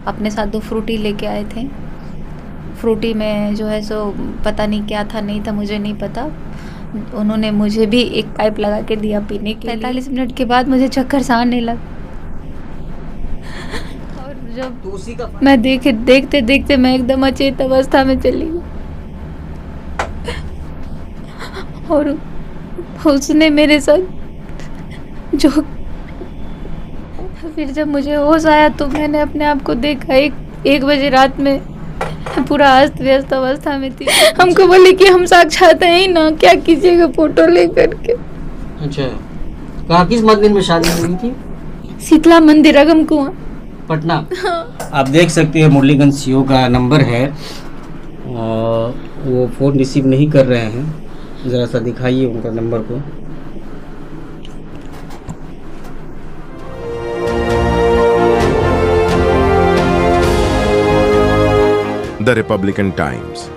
अपने साथ 2 फ्रूटी लेके आए थे। फ्रूटी में जो है सो पता नहीं क्या था, नहीं था, मुझे नहीं पता। उन्होंने मुझे भी एक पाइप लगा के दिया पीने के लिए। 45 मिनट के बाद मुझे चक्कर सा आने लगा और जब मैं देखते देखते मैं एकदम अचेत अवस्था में चली गई और उसने मेरे साथ जो फिर जब मुझे होश आया तो मैंने अपने आप को देखा 1 बजे रात में पूरा अस्त व्यस्त अवस्था में थी। हमको बोले कि हम साक्षात हैं ही ना, क्या कीजिएगा फोटो लेकर के। अच्छा, कहाँ किस मंदिर में शादी हुई थी? शीतला मंदिर, अगम कुआं, पटना। आप देख सकते हैं मुरलीगंज सीओ का नंबर है और वो फ़ोन रिसीव नहीं कर रहे हैं। ज़रा सा दिखाइए उनका नंबर को। द रिपब्लिकन टाइम्स,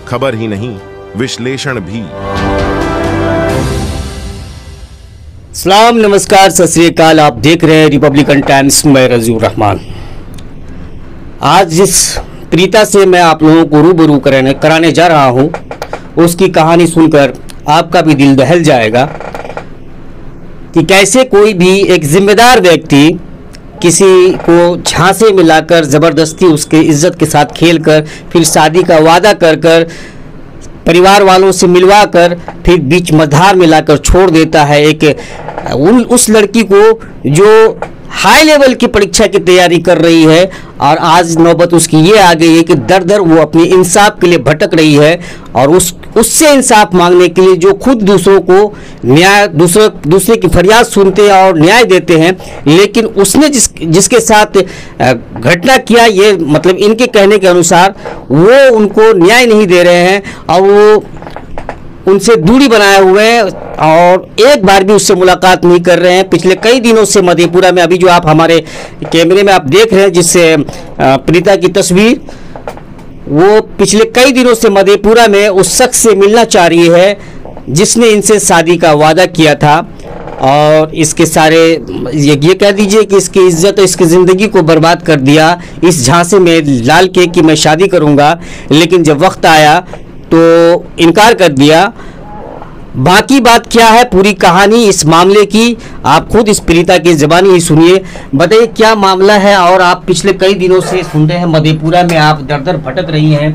खबर ही नहीं विश्लेषण भी। सलाम, नमस्कार, सत श्री अकाल। आप देख रहे हैं रिपब्लिकन टाइम्स। मैं रजीउर रहमान। आज जिस प्रीता से मैं आप लोगों को रूबरू कराने जा रहा हूं, उसकी कहानी सुनकर आपका भी दिल दहल जाएगा कि कैसे कोई भी एक जिम्मेदार व्यक्ति किसी को झांसे में लाकर ज़बरदस्ती उसके इज्जत के साथ खेलकर फिर शादी का वादा कर परिवार वालों से मिलवा कर फिर बीच मझधार में लाकर छोड़ देता है उस लड़की को जो हाई लेवल की परीक्षा की तैयारी कर रही है। और आज नौबत उसकी ये आ गई है कि दर दर वो अपनी इंसाफ के लिए भटक रही है और उससे इंसाफ मांगने के लिए जो खुद दूसरों को न्याय दूसरे की फरियाद सुनते हैं और न्याय देते हैं, लेकिन उसने जिसके साथ घटना किया, ये मतलब इनके कहने के अनुसार वो उनको न्याय नहीं दे रहे हैं और वो उनसे दूरी बनाए हुए हैं और एक बार भी उससे मुलाकात नहीं कर रहे हैं। पिछले कई दिनों से मधेपुरा में, अभी जो आप हमारे कैमरे में आप देख रहे हैं जिससे प्रीता की तस्वीर, वो पिछले कई दिनों से मधेपुरा में उस शख्स से मिलना चाह रही है जिसने इनसे शादी का वादा किया था। और इसके सारे ये कह दीजिए कि इसकी इज्जत और इसकी ज़िंदगी को बर्बाद कर दिया इस झांसे में लाल के कि मैं शादी करूँगा, लेकिन जब वक्त आया तो इनकार कर दिया। बाकी बात क्या है, पूरी कहानी इस मामले की आप खुद इस प्रीता की ज़बानी ही सुनिए। बताइए क्या मामला है। और आप पिछले कई दिनों से सुन रहे हैं मधेपुरा में आप दर दर भटक रही हैं।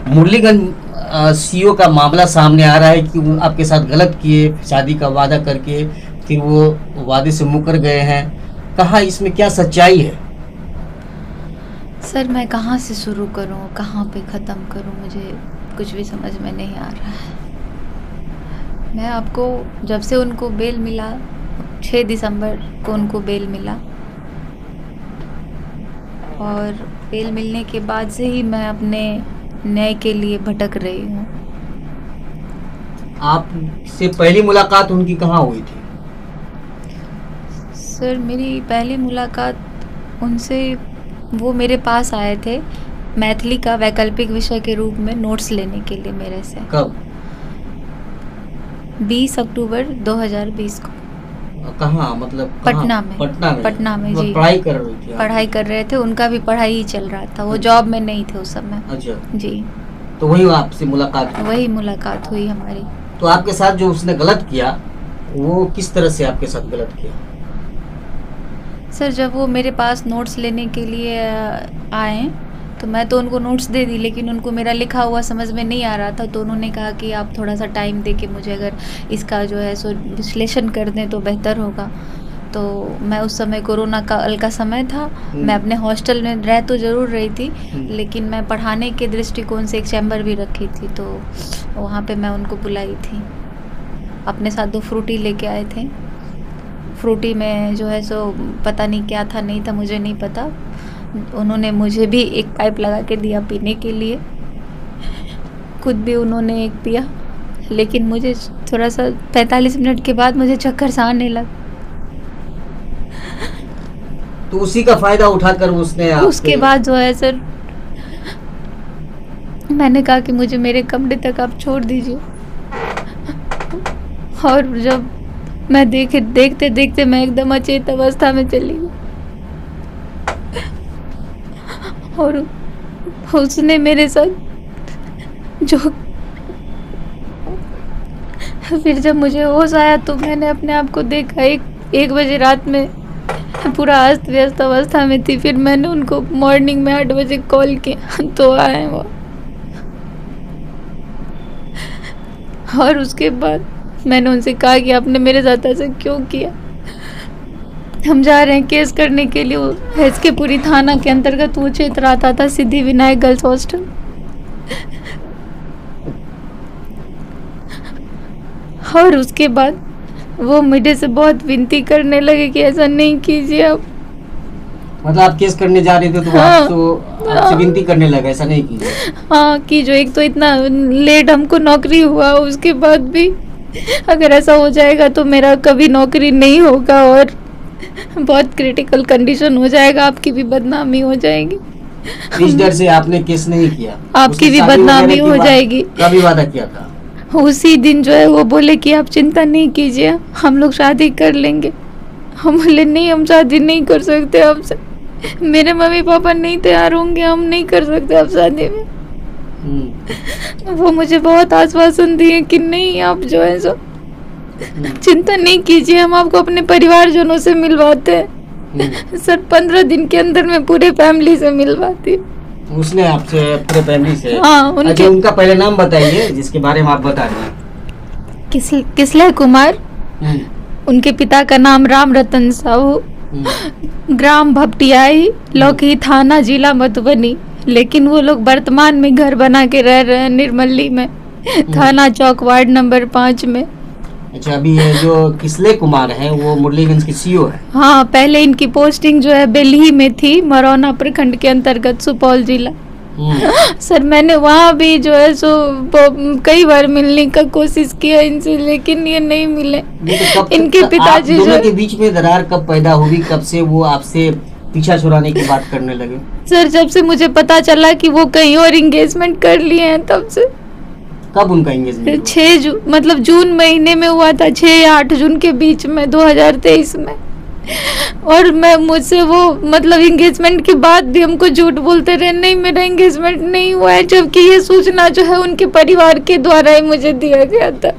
मुरलीगंज सीओ का मामला सामने आ रहा है कि वो आपके साथ गलत किए, शादी का वादा करके फिर वो वादे से मुकर गए हैं। कहाँ इसमें क्या सच्चाई है? सर मैं कहाँ से शुरू करूँ, कहाँ पे ख़त्म करूँ, मुझे कुछ भी समझ में नहीं आ रहा है। मैं आपको जब से उनको बेल मिला, 6 दिसंबर को उनको बेल मिला और बेल मिलने के बाद से ही मैं अपने न्याय के लिए भटक रही हूँ। आपसे पहली मुलाकात उनकी कहाँ हुई थी? सर मेरी पहली मुलाकात उनसे, वो मेरे पास आए थे मैथिली का वैकल्पिक विषय के रूप में नोट्स लेने के लिए मेरे से। कब? 20 अक्टूबर 2020 को। कहाँ मतलब? पटना में। पटना में जी। पढ़ाई कर रही थी? पढ़ाई कर रहे थे, उनका भी पढ़ाई ही चल रहा था, वो जॉब में नहीं थे उस समय। अच्छा जी। तो वही आपसे मुलाकात हुई? वही मुलाकात हुई हमारी। तो आपके साथ जो उसने गलत किया, वो किस तरह से आपके साथ गलत किया? सर जब वो मेरे पास नोट्स लेने के लिए आए तो मैं तो उनको नोट्स दे दी, लेकिन उनको मेरा लिखा हुआ समझ में नहीं आ रहा था। तो उन्होंने कहा कि आप थोड़ा सा टाइम दे के मुझे अगर इसका जो है सो विश्लेषण कर दें तो बेहतर होगा। तो मैं उस समय कोरोना काल का समय था, मैं अपने हॉस्टल में रह तो ज़रूर रही थी, लेकिन मैं पढ़ाने के दृष्टिकोण से एक चैम्बर भी रखी थी, तो वहाँ पे मैं उनको बुलाई थी। अपने साथ 2 फ्रूटी लेके आए थे। फ्रूटी में जो है सो पता नहीं क्या था, नहीं था, मुझे नहीं पता। उन्होंने मुझे भी एक पाइप लगा के दिया पीने के लिए, खुद भी उन्होंने एक पिया, लेकिन मुझे थोड़ा सा 45 मिनट के बाद मुझे चक्कर सा आने लगा। तो उसी का फायदा उठाकर उसके बाद जो है सर, मैंने कहा कि मुझे मेरे कमरे तक आप छोड़ दीजिए। और जब मैं देखते देखते मैं एकदम अचेत अवस्था में चली गई और उसने मेरे साथ जो, फिर जब मुझे होश आया तो मैंने अपने आप को देखा, एक बजे रात में पूरा अस्त व्यस्त अवस्था में थी। फिर मैंने उनको मॉर्निंग में 8 बजे कॉल किया तो आए वो। और उसके बाद मैंने उनसे कहा कि आपने मेरे साथ ऐसा क्यों किया। हम जा रहे हैं केस करने के लिए, वो एसके पुरी थाना के अंतर्गत वो क्षेत्र आता था, सिद्धि विनायक गर्ल्स हॉस्टल। और उसके बाद वो मुझे से बहुत विनती करने लगे कि ऐसा नहीं कीजिए आप। मतलब आप केस करने जा रहे थे तो हाँ, आपसे विनती करने लगा ऐसा नहीं कीजिए। हाँ, कि जो एक तो इतना लेट हमको नौकरी हुआ, उसके बाद भी अगर ऐसा हो जाएगा तो मेरा कभी नौकरी नहीं होगा और बहुत क्रिटिकल कंडीशन हो जाएगा, आपकी भी बदनामी हो जाएगी। इस डर से आपने केस नहीं किया? आपकी भी बदनामी हो जाएगी। कभी वादा किया था? उसी दिन जो है वो बोले कि आप चिंता नहीं कीजिए, हम लोग शादी कर लेंगे। हम बोले नहीं, हम शादी नहीं कर सकते आपसे, मेरे मम्मी पापा नहीं तैयार होंगे, हम नहीं कर सकते आप शादी में। वो मुझे बहुत आश्वासन दिए कि नहीं आप जो है सो चिंता नहीं कीजिए, हम आपको अपने परिवारजनों से मिलवाते हैं। सर 15 दिन के अंदर मैं पूरे फैमिली से मिलवाती। उसने आपसे पूरे फैमिली से? हाँ, अच्छा, उनका पहले नाम बताइए जिसके बारे में आप बता रहे हैं। किसलय कुमार, उनके पिता का नाम राम रतन साहू, ग्राम भपटियाई, लौकी थाना, जिला मधुबनी। लेकिन वो लोग वर्तमान में घर बना के रह रहे हैं निर्मली में, थाना चौक, वार्ड नंबर 5 में। अच्छा, अभी ये जो किसले कुमार है वो मुरलीगंज के सीओ है? हाँ, पहले इनकी पोस्टिंग जो है बेल्ही में थी, मरौना प्रखंड के अंतर्गत, सुपौल जिला। सर मैंने वहाँ भी जो है सो कई बार मिलने का कोशिश किया इनसे, लेकिन ये नहीं मिले। इनके पिताजी दोनों के बीच में दरार कब पैदा हुई, कब से वो आपसे पीछा छुड़ाने की बात करने लगे? सर जब से मुझे पता चला कि वो कहीं और एंगेजमेंट कर लिए हैं तब से। कब उनका एंगेजमेंट? 6 मतलब जून महीने में हुआ था, 6 या 8 जून के बीच में 2023 में। और मैं मुझसे वो मतलब एंगेजमेंट के बाद भी हमको झूठ बोलते रहे, नहीं मेरा एंगेजमेंट नहीं हुआ है, जबकि ये सूचना जो है उनके परिवार के द्वारा ही मुझे दिया गया था।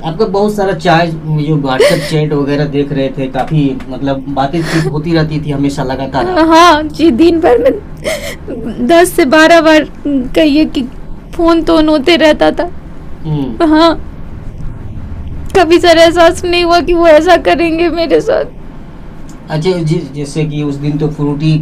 आपका बहुत सारा चार्ज जो व्हाट्सएप चैट वगैरह देख रहे थे, काफी मतलब बातें होती रहती थी हमेशा लगातार? हाँ जी, दिन भर में 10 से 12 बार कहिए कि फोन तो होते रहता था। हाँ, कभी सर एहसास नहीं हुआ कि वो ऐसा करेंगे मेरे साथ। अच्छा, जैसे कि उस दिन तो फ्रूटी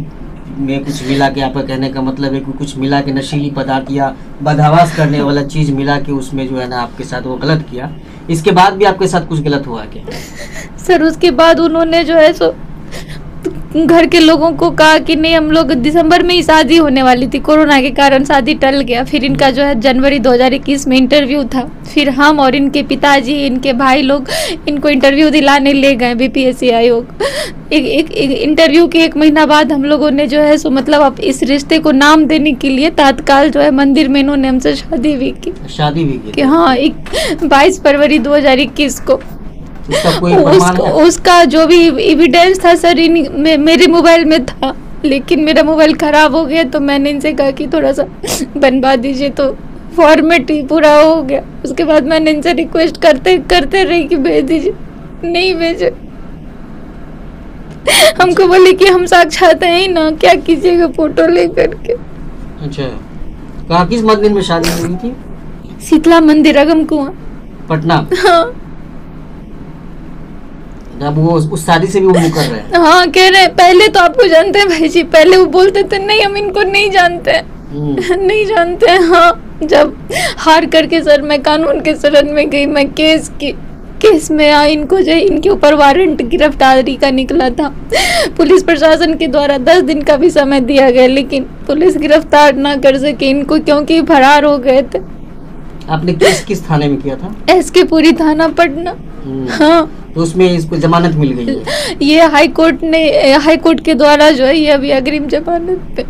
में कुछ मिला के, आपका कहने का मतलब है कि कुछ मिला के नशीली पदार्थ या बदहवास करने वाला चीज मिला के उसमें जो है ना आपके साथ वो गलत किया। इसके बाद भी आपके साथ कुछ गलत हुआ क्या? सर उसके बाद उन्होंने जो है सो घर के लोगों को कहा कि नहीं, हम लोग दिसंबर में ही शादी होने वाली थी, कोरोना के कारण शादी टल गया। फिर इनका जो है जनवरी 2021 में इंटरव्यू था। फिर हम और इनके पिताजी, इनके भाई लोग इनको इंटरव्यू दिलाने ले गए बीपीएससी आयोग। एक इंटरव्यू के 1 महीना बाद हम लोगों ने जो है सो मतलब अब इस रिश्ते को नाम देने के लिए तात्काल जो है मंदिर में इन्होंने हमसे शादी भी की। हाँ, 22 फरवरी 2021 को। उसका जो भी एविडेंस था सर मेरे मोबाइल में था, लेकिन मेरा मोबाइल खराब हो गया तो मैंने इनसे कहा कि थोड़ा सा बनवा दीजिए, तो फॉर्मेट ही पूरा हो गया। उसके बाद मैंने इनसे रिक्वेस्ट करते रही कि भेज दीजिए, नहीं भेजे। हमको बोले कि हम साक्षात हैं ही ना, क्या कीजिएगा फोटो लेकर के। अच्छा, कहाँ किस मंदिर में शादी हुई थी? शीतला मंदिर, अगम कुआं, पटना। हाँ, अब वो उस शादी से भी वो मुकर रहे हैं? हाँ, कह रहे हैं पहले तो आपको जानते हैं भाई जी, पहले वो बोलते थे नहीं हम इनको नहीं जानते नहीं जानते हैं। हाँ, जब हार करके सर मैं कानून के शरण में गई, मैं केस में आई, इनको जो इनके ऊपर वारंट गिरफ्तारी का निकला था। पुलिस प्रशासन के द्वारा 10 दिन का भी समय दिया गया, लेकिन पुलिस गिरफ्तार ना कर सके इनको, क्योंकि फरार हो गए थे। आपने केस किस थाने में किया था? एसके पुरी थाना, पटना। हाँ, तो उसमें इसको जमानत मिल गई है? ये हाई कोर्ट के द्वारा जो है ये अभी अग्रिम जमानत पे।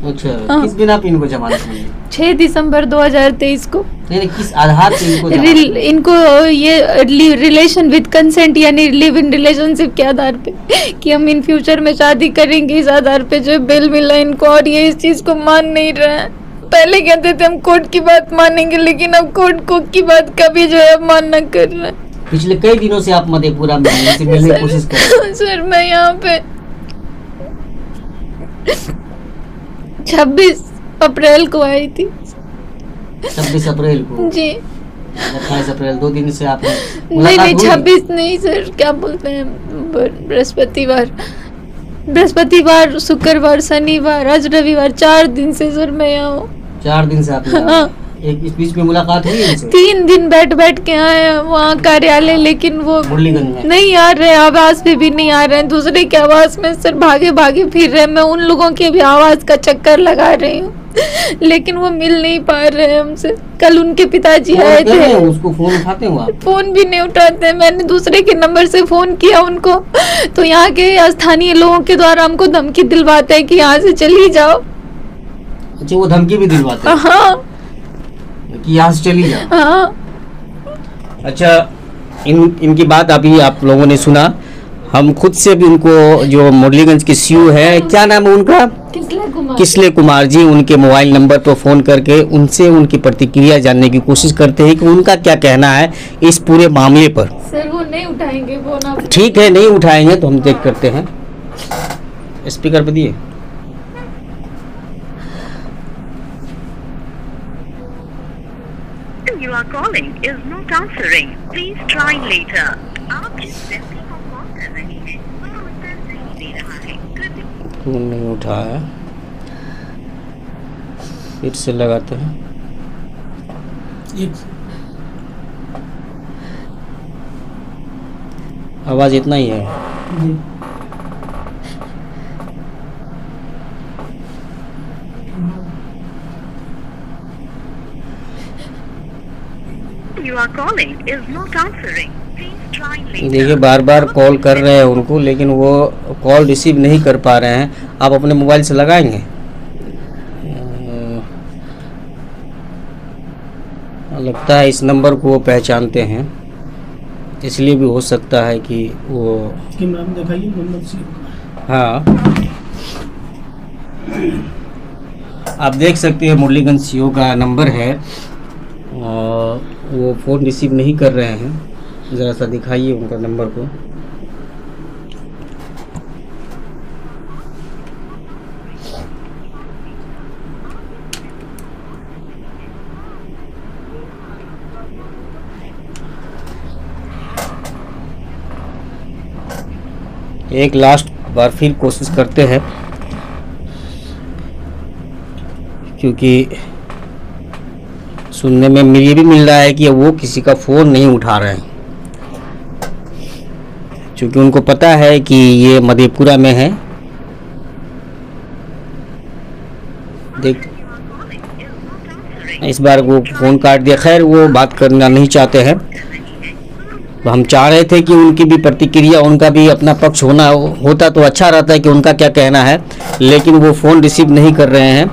अच्छा, हाँ। किस दिन आप इनको जमानत मिली? 6 दिसंबर 2023 को। नहीं, किस आधार पे इनको जमानत मिली? इनको ये रिलेशन विद कंसेंट यानी लिव इन रिलेशनशिप के आधार पे कि हम इन फ्यूचर में शादी करेंगे, इस आधार पे जो बिल मिला इनको, और ये इस चीज को मान नहीं रहे हैं। पहले कहते थे हम कोर्ट की बात मानेंगे, लेकिन अब कोर्ट की बात कभी जो है मानना कर रहे हैं। पिछले कई दिनों से आप मधेपुरा में इनसे मिलने की कोशिश कर रहे हैं। सर मैं यहाँ पे 26 अप्रैल को आई थी। 26 अप्रैल को जी 28 अप्रैल 2 दिन से आप नहीं 26 नहीं सर, क्या बोलते हैं, बृहस्पतिवार, शुक्रवार, शनिवार, आज रविवार, 4 दिन से सर मैं यहाँ हूँ। 4 दिन से आप हाँ। एक इस बीच में मुलाकात हुई इनसे? 3 दिन बैठ के आए हैं वहाँ कार्यालय, लेकिन वो मुरलीगंज में नहीं आ रहे, आवाज पे भी नहीं आ रहे हैं, दूसरे के आवाज में सर भागे फिर रहे हैं। मैं उन लोगों के भी आवाज का चक्कर लगा रही हूँ, लेकिन वो मिल नहीं पा रहे हैं हमसे। कल उनके पिताजी आए थे, उसको फोन उठाते हो आप? फोन भी नहीं उठाते। मैंने दूसरे के नंबर से फोन किया उनको, तो यहाँ के स्थानीय लोगों के द्वारा हमको धमकी दिलवाते हैं कि यहाँ से चली जाओ। अच्छा, वो धमकी भी दिलवाते हैं हाँ कि यहाँ से चली जाओ? हाँ। अच्छा, इनकी बात अभी आप लोगों ने सुना। हम खुद से भी उनको, जो मुरलीगंज के सीओ है, क्या नाम है उनका? किसले कुमार जी, उनके मोबाइल नंबर पर फोन करके उनसे उनकी प्रतिक्रिया जानने की कोशिश करते हैं कि उनका क्या कहना है इस पूरे मामले पर। सर वो नहीं उठाएंगे फोन आप? ठीक है, नहीं उठाएंगे तो हम चेक करते हैं। स्पीकर पे दिए। You are calling is not answering. Please try later. आप जिस व्यक्ति को कॉल कर रहे हैं वह उत्तर नहीं दे रहा है, कृपया नहीं उठा है, फिर से लगाते हैं। आवाज इतना ही है। You are calling is not answering. Please try later. देखिए, बार बार कॉल कर रहे हैं उनको, लेकिन वो कॉल रिसीव नहीं कर पा रहे हैं। आप अपने मोबाइल से लगाएंगे? लगता है इस नंबर को वो पहचानते हैं, इसलिए भी हो सकता है कि वो। हाँ, आप देख सकते हैं मुरलीगंज सीओ का नंबर है, और वो फ़ोन रिसीव नहीं कर रहे हैं। ज़रा सा दिखाइए उनका नंबर को। एक लास्ट बार फिर कोशिश करते हैं, क्योंकि सुनने में ये भी मिल रहा है कि वो किसी का फ़ोन नहीं उठा रहे हैं, क्योंकि उनको पता है कि ये मधेपुरा में है। देख, इस बार वो फ़ोन काट दिया। खैर, वो बात करना नहीं चाहते हैं। तो हम चाह रहे थे कि उनकी भी प्रतिक्रिया, उनका भी अपना पक्ष होता तो अच्छा रहता है कि उनका क्या कहना है, लेकिन वो फ़ोन रिसीव नहीं कर रहे हैं।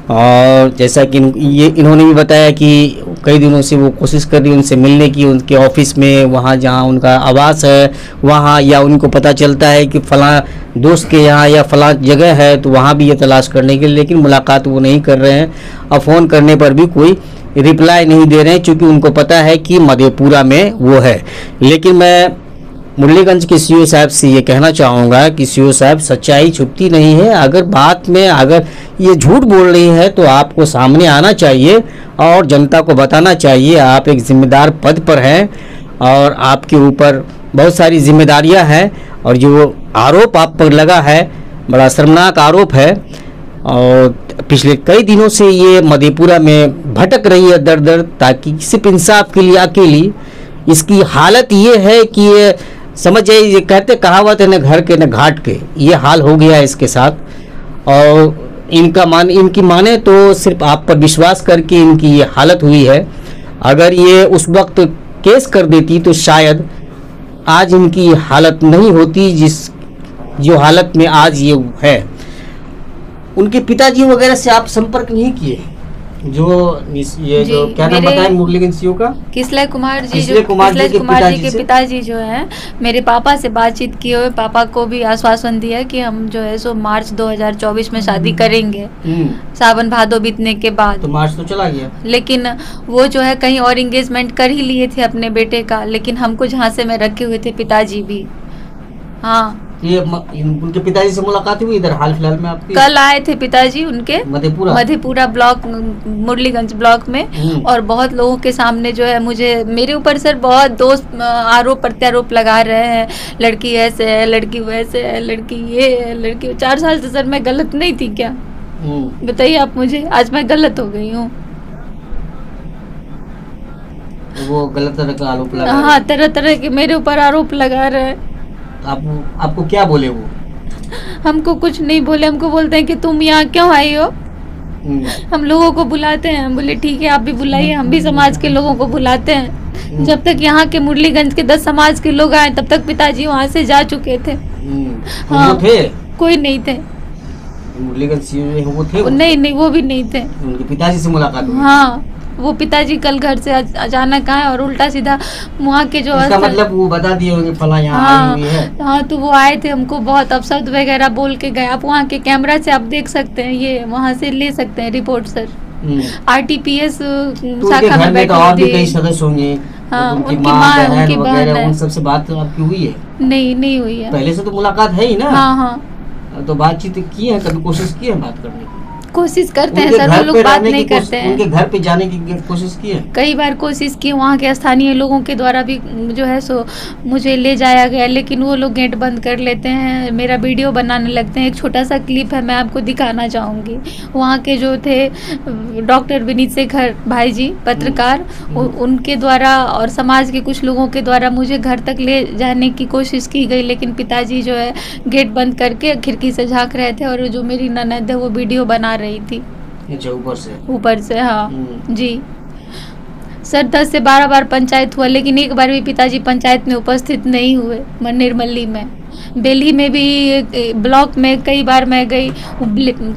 और जैसा कि इन्होंने भी बताया कि कई दिनों से वो कोशिश कर रही है उनसे मिलने की, उनके ऑफिस में, वहाँ जहाँ उनका आवास है वहाँ, या उनको पता चलता है कि फ़लाँ दोस्त के यहाँ या फ़लाँ जगह है तो वहाँ भी ये तलाश करने के लिए, लेकिन मुलाकात वो नहीं कर रहे हैं। और फ़ोन करने पर भी कोई रिप्लाई नहीं दे रहे हैं, क्योंकि उनको पता है कि मधेपुरा में वो है। लेकिन मैं मुरलीगंज के सीओ साहब से ये कहना चाहूँगा कि सीओ साहब, सच्चाई छुपती नहीं है। अगर बात में अगर ये झूठ बोल रही है तो आपको सामने आना चाहिए और जनता को बताना चाहिए। आप एक जिम्मेदार पद पर हैं और आपके ऊपर बहुत सारी जिम्मेदारियां हैं, और जो आरोप आप पर लगा है बड़ा शर्मनाक आरोप है। और पिछले कई दिनों से ये मधेपुरा में भटक रही है दर दर, ताकि सिर्फ इंसाफ के लिए अकेली। इसकी हालत ये है कि ये समझ जाइए, ये कहते कहावत है, न घर के न घाट के, ये हाल हो गया है इसके साथ। और इनकी माने तो सिर्फ आप पर विश्वास करके इनकी ये हालत हुई है। अगर ये उस वक्त केस कर देती तो शायद आज इनकी हालत नहीं होती जो हालत में आज ये है। उनके पिताजी वगैरह से आप संपर्क नहीं किए? जो ये जी, जो क्या नाम मेरे- बताया मुरलीगंज सीओ का? किसलय कुमार जी किसलय कुमार जी के पिताजी से? पिताजी जो हैं मेरे पापा से बातचीत किए हुए, पापा को भी आश्वासन दिया कि हम जो है सो मार्च 2024 में शादी करेंगे, सावन भादो बीतने के बाद। तो मार्च तो चला गया। लेकिन वो जो है कहीं और एंगेजमेंट कर ही लिए थे अपने बेटे का, लेकिन हमको झांसे में रखे हुए थे पिताजी भी। हाँ, ये उनके पिताजी से मुलाकात हुई इधर हाल फिलहाल में आपकी? कल आए थे पिताजी उनके मधेपुरा ब्लॉक, मुरलीगंज ब्लॉक में, और बहुत लोगों के सामने जो है मुझे मेरे ऊपर सर बहुत दोस्त आरोप प्रत्यारोप लगा रहे हैं, लड़की ऐसे है, लड़की वैसे है, लड़की ये है, लड़की 4 साल से। सर मैं गलत नहीं थी क्या? बताइए आप मुझे, आज मैं गलत हो गई हूँ। वो गलत तरह का आरोप लगा? हाँ, तरह तरह के मेरे ऊपर आरोप लगा रहे हैं। आपको क्या बोले वो? हमको कुछ नहीं बोले, हमको बोलते हैं कि तुम यहाँ क्यों आई हो। हम लोगों को बुलाते हैं, बोले ठीक है आप भी बुलाइए, हम भी समाज के लोगों को बुलाते हैं। जब तक यहाँ के मुरलीगंज के 10 समाज के लोग आए तब तक पिताजी वहाँ से जा चुके थे। हाँ, वो थे? कोई नहीं थे मुरलीगंज सीओ वो थे? नहीं, वो भी नहीं थे। उनके पिताजी से मुलाकात हुई? हाँ, वो पिताजी कल घर से अचानक आए और उल्टा सीधा वहाँ के जो इसका मतलब वो बता दिए होंगे फला यहाँ आई हुई है। हाँ, तो वो आए थे, हमको बहुत अपशब्द वगैरह बोल के गए। आप वहाँ के कैमरा से आप देख सकते हैं, ये वहाँ से ले सकते हैं रिपोर्ट सर। RTPS शाखा में बैठे और भी कई सदस्य होंगे। हाँ, उनकी माँ बहन उन सबसे बात आपकी हुई है? नहीं हुई है। पहले से तो मुलाकात है ही ना? हाँ। तो बातचीत की है, कभी कोशिश की है बात करने की? कोशिश करते हैं सर, वो लोग बात नहीं करते हैं। उनके घर पे जाने की कोशिश की है? कई बार कोशिश की, वहाँ के स्थानीय लोगों के द्वारा भी जो है सो मुझे ले जाया गया, लेकिन वो लोग गेट बंद कर लेते हैं, मेरा वीडियो बनाने लगते हैं। एक छोटा सा क्लिप है, मैं आपको दिखाना चाहूँगी। वहाँ के जो थे डॉक्टर विनीत शेखर भाई जी पत्रकार, उनके द्वारा और समाज के कुछ लोगों के द्वारा मुझे घर तक ले जाने की कोशिश की गई, लेकिन पिताजी जो है गेट बंद करके खिड़की से झाँक रहे थे, और जो मेरी ननद है वो वीडियो बना रही थी ऊपर से। हाँ जी सर, 10 से 12 बार पंचायत हुआ, लेकिन एक बार भी पिताजी पंचायत में उपस्थित नहीं हुए। निर्मली में, बेली में भी, ब्लॉक में कई बार मैं गई,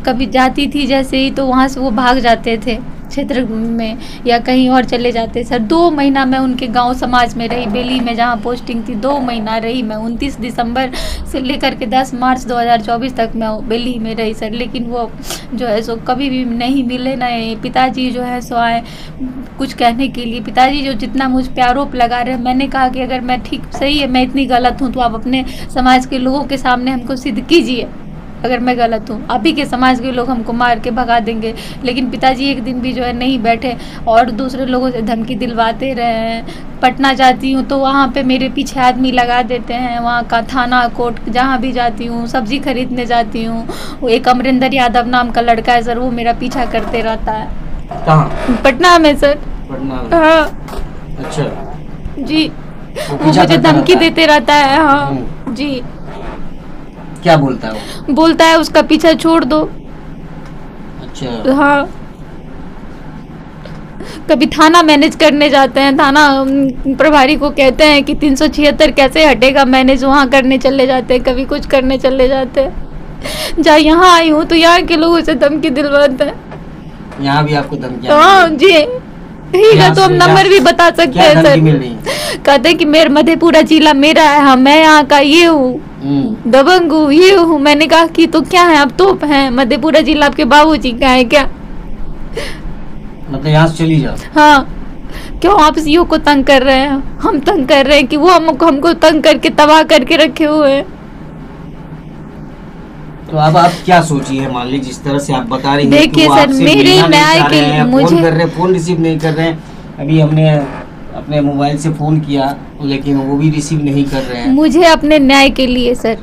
कभी जाती थी जैसे ही तो वहाँ से वो भाग जाते थे क्षेत्र में या कहीं और चले जाते। सर 2 महीना मैं उनके गांव समाज में रही, बेली में जहाँ पोस्टिंग थी 2 महीना रही मैं। 29 दिसंबर से लेकर के 10 मार्च 2024 तक मैं बेली में रही सर, लेकिन वो जो है सो कभी भी नहीं मिले। नहीं, पिताजी जो है सो आए कुछ कहने के लिए। पिताजी जो जितना मुझ पे आरोप लगा रहे, मैंने कहा कि अगर मैं ठीक सही है, मैं इतनी गलत हूँ तो आप अपने समाज के लोगों के सामने हमको सिद्ध कीजिए अगर मैं गलत हूँ। आप ही के समाज के लोग हमको मार के भगा देंगे। लेकिन पिताजी एक दिन भी जो है नहीं बैठे और दूसरे लोगों से धमकी दिलवाते रहे हैं। पटना जाती हूँ तो वहाँ पे मेरे पीछे आदमी लगा देते हैं, वहाँ का थाना कोर्ट जहाँ भी जाती हूँ, सब्जी खरीदने जाती हूँ, वो एक अमरिंदर यादव नाम का लड़का है सर, वो मेरा पीछा करते रहता है। कहाँ? पटना में सर। पटना में? हाँ अच्छा जी, वो मुझे धमकी देते रहता है। हाँ जी। क्या बोलता है वो? बोलता है उसका पीछा छोड़ दो। अच्छा। हाँ, कभी थाना मैनेज करने जाते हैं, थाना प्रभारी को कहते हैं कि 376 कैसे हटेगा मैनेज, वहाँ करने चले जाते हैं, कभी कुछ करने चले जाते हैं। जहाँ यहाँ आई हूँ तो यहाँ के लोगों से धमकी दिलवाते हैं। यहाँ भी आपको धमकी? हाँ जी, ठीक है, तो हम नंबर भी बता सकते हैं सर। कहते हैं कि मेरे मधेपुरा जिला मेरा है, हाँ मैं यहाँ का ये हूँ, दबंग हूँ, ये हूँ। मैंने कहा कि तो क्या है, आप तोप हैं, मधेपुरा जिला आपके बाबूजी का है क्या? मतलब यहाँ से चली जाओ। हाँ, क्यों आप सीओ को तंग कर रहे हैं? हम तंग कर रहे हैं कि वो हमको तंग करके तबाह करके रखे हुए हैं। तो अब आप क्या सोचिए, मान लीजिए जिस तरह से आप बता रही हैं, देखिए सर, मेरे न्याय के मुझे फोन रिसीव नहीं कर रहे हैं। अभी हमने अपने मोबाइल से फोन किया लेकिन वो भी रिसीव नहीं कर रहे हैं। मुझे अपने न्याय के लिए सर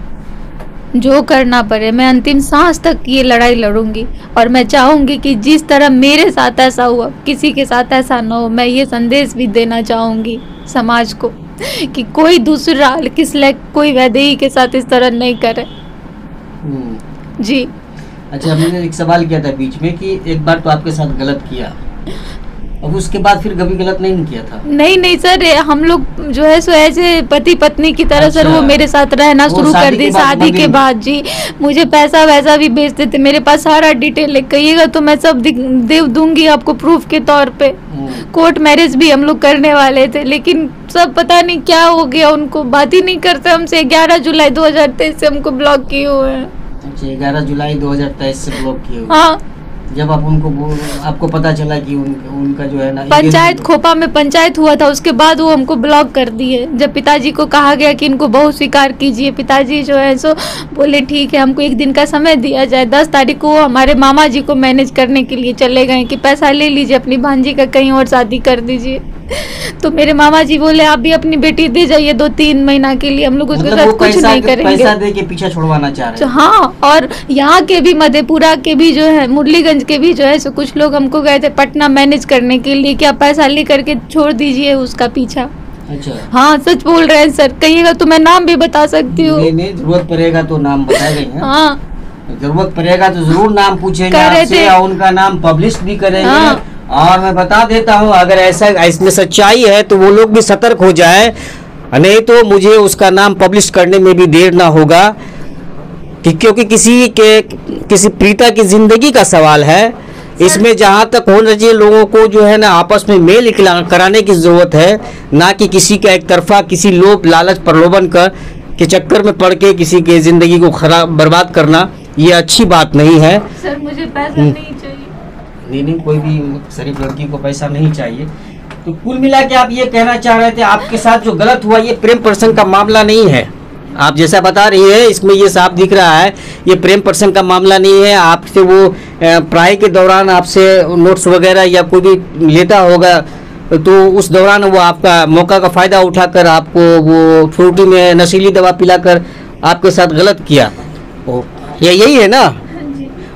जो करना पड़े, मैं अंतिम सांस तक ये लड़ाई लड़ूंगी, और मैं चाहूंगी कि जिस तरह मेरे साथ ऐसा हुआ किसी के साथ ऐसा ना हो। मैं ये संदेश भी देना चाहूंगी समाज को कि कोई दूसरा किसले कोई वैदेही के साथ इस तरह नहीं करे। जी। अच्छा, हमने एक सवाल किया था बीच में कि एक बार तो आपके साथ गलत किया अब उसके बाद फिर कभी गलत नहीं किया था? नहीं सर, हम लोग जो है सो ऐसे पति पत्नी की तरह सर वो मेरे साथ रहना शुरू कर दी शादी के बाद जी। मुझे पैसा वैसा भी भेजते थे, मेरे पास सारा डिटेल कहिएगा तो मैं सब दे दूंगी आपको प्रूफ के तौर पे। कोर्ट मैरिज भी हम लोग करने वाले थे, लेकिन सब पता नहीं क्या हो गया, उनको बात ही नहीं करते हमसे। 11 जुलाई 2023 से हमको ब्लॉक किए हुए हैं। अच्छा, 11 जुलाई 2023 से ब्लॉक किए हुए। हाँ, जब आप आपको पता चला कि उनका जो है ना पंचायत खोपा में पंचायत हुआ था, उसके बाद वो हमको ब्लॉक कर दिए। जब पिताजी को कहा गया कि इनको बहू स्वीकार कीजिए, पिताजी जो है सो बोले ठीक है, हमको एक दिन का समय दिया जाए। 10 तारीख को हमारे मामा जी को मैनेज करने के लिए चले गए कि पैसा ले लीजिए, अपनी भांजी का कहीं और शादी कर दीजिए। तो मेरे मामा जी बोले आप भी अपनी बेटी दे जाइए 2-3 महीना के लिए, हम लोग उसके साथ कुछ नहीं करेंगे। पैसा दे के पीछा छुड़वाना चाह रहे हैं। हाँ, और यहाँ के भी मधेपुरा के भी जो है, मुरलीगंज के भी जो है सो कुछ लोग हमको गए थे पटना मैनेज करने के लिए कि आप पैसा ले करके छोड़ दीजिए उसका पीछा। अच्छा, हाँ सच बोल रहे हैं सर, कहिएगा तो मैं नाम भी बता सकती हूँ। नहीं, जरूरत पड़ेगा तो नाम बताएंगे। हाँ, जरूरत पड़ेगा तो जरूर नाम पूछेंगे आपसे और उनका नाम पब्लिश भी करेंगे। हाँ। और मैं बता देता हूँ, अगर ऐसा इसमें सच्चाई है तो वो लोग भी सतर्क हो जाए, नहीं तो मुझे उसका नाम पब्लिश करने में भी देर ना होगा, क्योंकि किसी प्रीता की जिंदगी का सवाल है। इसमें जहाँ तक होना चाहिए लोगों को जो है ना आपस में मेल कराने की जरूरत है, ना कि किसी का एक तरफा किसी लोभ लालच प्रलोभन के चक्कर में पड़ के किसी के जिंदगी को खराब बर्बाद करना, ये अच्छी बात नहीं है। सर मुझे पैसा नहीं चाहिए। नहीं, कोई भी शरीफ लड़की को पैसा नहीं चाहिए। तो कुल मिला के आप ये कहना चाह रहे थे आपके साथ जो गलत हुआ ये प्रेम प्रसंग का मामला नहीं है। आप जैसा बता रही है इसमें ये साफ दिख रहा है ये प्रेम प्रसंग का मामला नहीं है। आपसे वो पढ़ाई के दौरान आपसे नोट्स वगैरह या कोई भी लेता होगा तो उस दौरान वो आपका मौका का फ़ायदा उठाकर आपको वो फ्रूटी में नशीली दवा पिलाकर आपके साथ गलत किया, यही है ना।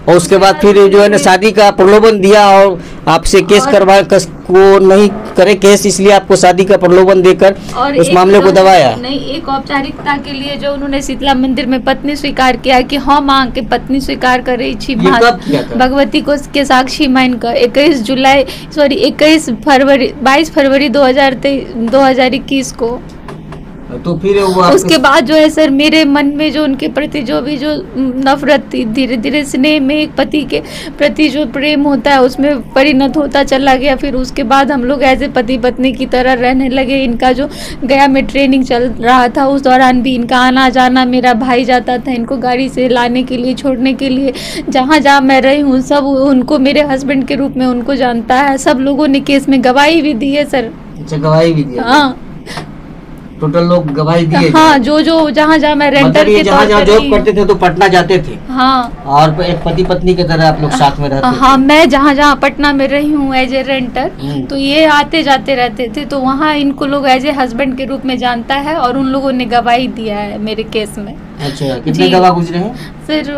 और उसके बाद फिर जो है ना शादी का प्रलोभन दिया और आपसे केस करवा को नहीं करे केस, इसलिए आपको शादी का प्रलोभन देकर उस मामले को दबाया। नहीं, एक औपचारिकता के लिए जो उन्होंने शीतला मंदिर में पत्नी स्वीकार किया कि हाँ माँ के पत्नी स्वीकार कर रही थी भगवती को के साक्षी मानकर 22 फरवरी 2021 को। तो फिर उसके बाद जो है सर मेरे मन में जो उनके प्रति जो नफरत थी, धीरे धीरे स्नेह में एक पति के प्रति जो प्रेम होता है उसमें परिणत होता चला गया। फिर उसके बाद हम लोग ऐसे पति पत्नी की तरह रहने लगे। इनका जो गया में ट्रेनिंग चल रहा था उस दौरान भी इनका आना जाना, मेरा भाई जाता था इनको गाड़ी से लाने के लिए छोड़ने के लिए। जहाँ जहाँ मैं रही हूँ सब उनको मेरे हस्बैंड के रूप में उनको जानता है। सब लोगों ने केस में गवाही भी दी है सर। अच्छा, गवाही भी दी? हाँ, टोटल लोग गवाही दिए। हाँ, जो जहाँ जहाँ मैं रेंटर के तौर पर जॉब करते थे तो पटना जाते थे। हाँ, और एक पति पत्नी की तरह आप लोग साथ में रहते थे। हाँ, मैं जहाँ जहाँ पटना में रही हूँ एज ए रेंटर, तो ये आते जाते रहते थे, तो वहाँ इनको लोग एज ए हस्बैंड के रूप में जानता है और उन लोगों ने गवाही दिया है मेरे केस में। अच्छा, कितने गवाह गुजरे हैं? फिर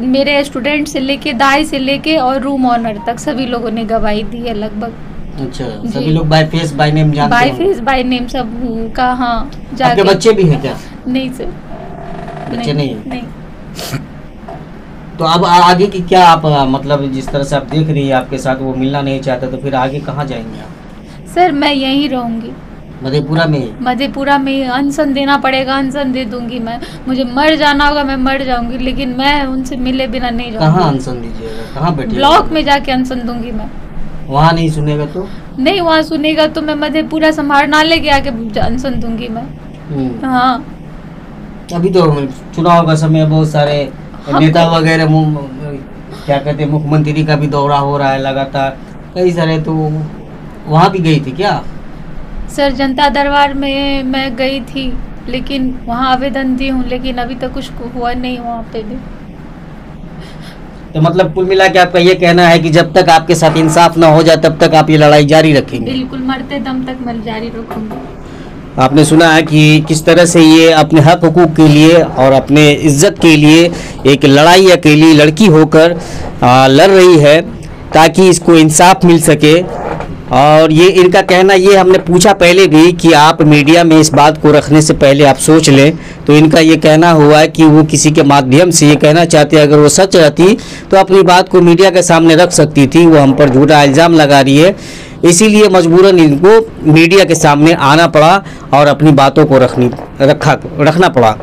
मेरे स्टूडेंट से लेके दाई से लेके और रूम ऑनर तक सभी लोगों ने गवाही दी है लगभग। अच्छा, सभी लोग बाय फेस बाय नेम जानते हैं? बाय फेस बाय नेम सब का। हाँ, आपके बच्चे भी हैं क्या? नहीं सर, बच्चे नहीं। तो अब आगे की क्या आप मतलब जिस तरह से आप देख रही है आपके साथ वो मिलना नहीं चाहता, तो फिर आगे कहाँ जाएंगे आप? सर मैं यहीं रहूंगी मधेपुरा में। मधेपुरा में अनशन देना पड़ेगा, अनशन दे दूंगी मैं। मुझे मर जाना होगा मैं मर जाऊंगी, लेकिन मैं उनसे मिले बिना नहीं जाऊंगी। कहाँ अनशन दीजिएगा? कहाँ बैठिएगा? ब्लॉक में जाके अनशन दूंगी मैं। वहाँ नहीं सुनेगा तो? नहीं, वहाँ सुनेगा तो मैं मधेपुरा समाहरणालय के आके अनशन दूंगी मैं। हाँ, अभी तो चुनाव का समय, बहुत सारे नेता वगैरह क्या कहते हैं मुख्यमंत्री का भी दौरा हो रहा है लगातार, कई सारे। तो वहाँ भी गई थी क्या? सर जनता दरबार में मैं गई थी, लेकिन वहाँ आवेदन दी हूँ, लेकिन अभी तक कुछ हुआ नहीं वहाँ पे भी। तो मतलब कुल मिला के आपका ये कहना है कि जब तक आपके साथ इंसाफ ना हो जाए तब तक आप ये लड़ाई जारी रखेंगे? बिल्कुल, मरते दम तक मैं जारी रखूंगी। आपने सुना है कि किस तरह से ये अपने हक हुकूक के लिए और अपने इज्जत के लिए एक लड़ाई अकेली लड़की होकर लड़ रही है ताकि इसको इंसाफ मिल सके। और ये इनका कहना, ये हमने पूछा पहले भी कि आप मीडिया में इस बात को रखने से पहले आप सोच लें, तो इनका ये कहना हुआ है कि वो किसी के माध्यम से ये कहना चाहती है, अगर वो सच रहती तो अपनी बात को मीडिया के सामने रख सकती थी। वो हम पर झूठा इल्ज़ाम लगा रही है, इसीलिए मजबूरन इनको मीडिया के सामने आना पड़ा और अपनी बातों को रखना पड़ा।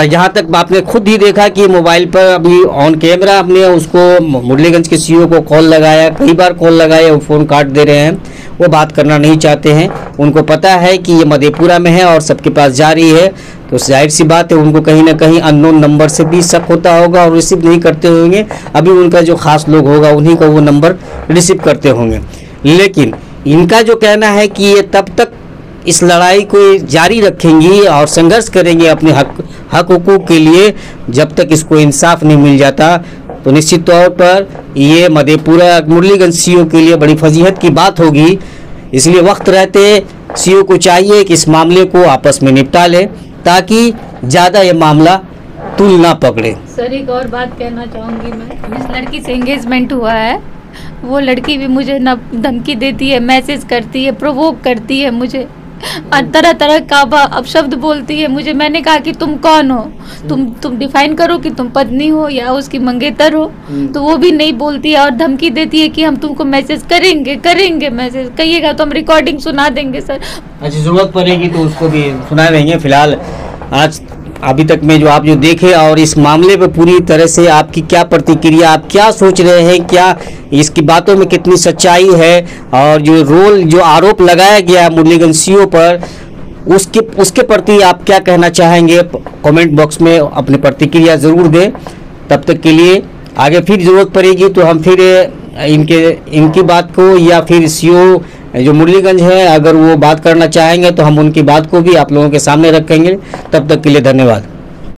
जहाँ तक आपने खुद ही देखा कि मोबाइल पर अभी ऑन कैमरा हमने उसको मुरलीगंज के सीईओ को कॉल लगाया, कई बार कॉल लगाया, वो फ़ोन काट दे रहे हैं, वो बात करना नहीं चाहते हैं। उनको पता है कि ये मधेपुरा में है और सबके पास जा रही है, तो जाहिर सी बात है उनको कहीं ना कहीं अननोन नंबर से भी शक होता होगा और रिसीव नहीं करते होंगे। अभी उनका जो खास लोग होगा उन्हीं का वो नंबर रिसीव करते होंगे। लेकिन इनका जो कहना है कि ये तब तक इस लड़ाई को जारी रखेंगी और संघर्ष करेंगे अपने हक हुकूक के लिए, जब तक इसको इंसाफ नहीं मिल जाता। तो निश्चित तौर पर ये मधेपुरा मुरलीगंज सीईओ के लिए बड़ी फजीहत की बात होगी। इसलिए वक्त रहते सीईओ को चाहिए कि इस मामले को आपस में निपटा ले, ताकि ज़्यादा ये मामला तूल ना पकड़े। सर एक और बात कहना चाहूँगी मैं, जिस लड़की से एंगेजमेंट हुआ है वो लड़की भी मुझे ना धमकी देती है, मैसेज करती है, प्रोवोक करती है मुझे, तरह तरह का अब शब्द बोलती है मुझे। मैंने कहा कि तुम कौन हो, तुम डिफाइन करो कि तुम पत्नी हो या उसकी मंगेतर हो। तो वो भी नहीं बोलती है और धमकी देती है कि हम तुमको मैसेज करेंगे मैसेज कहिएगा तो हम रिकॉर्डिंग सुना देंगे सर। अच्छा, जरूरत पड़ेगी तो उसको भी सुना देंगे। फिलहाल आज अभी तक में जो आप जो देखे और इस मामले पे पूरी तरह से आपकी क्या प्रतिक्रिया, आप क्या सोच रहे हैं, क्या इसकी बातों में कितनी सच्चाई है, और जो आरोप लगाया गया मुरलीगंज सीईओ पर उसके प्रति आप क्या कहना चाहेंगे, कमेंट बॉक्स में अपनी प्रतिक्रिया ज़रूर दें। तब तक के लिए आगे फिर ज़रूरत पड़ेगी तो हम फिर इनकी बात को या फिर सीईओ जो मुरलीगंज है अगर वो बात करना चाहेंगे तो हम उनकी बात को भी आप लोगों के सामने रखेंगे। तब तक के लिए धन्यवाद।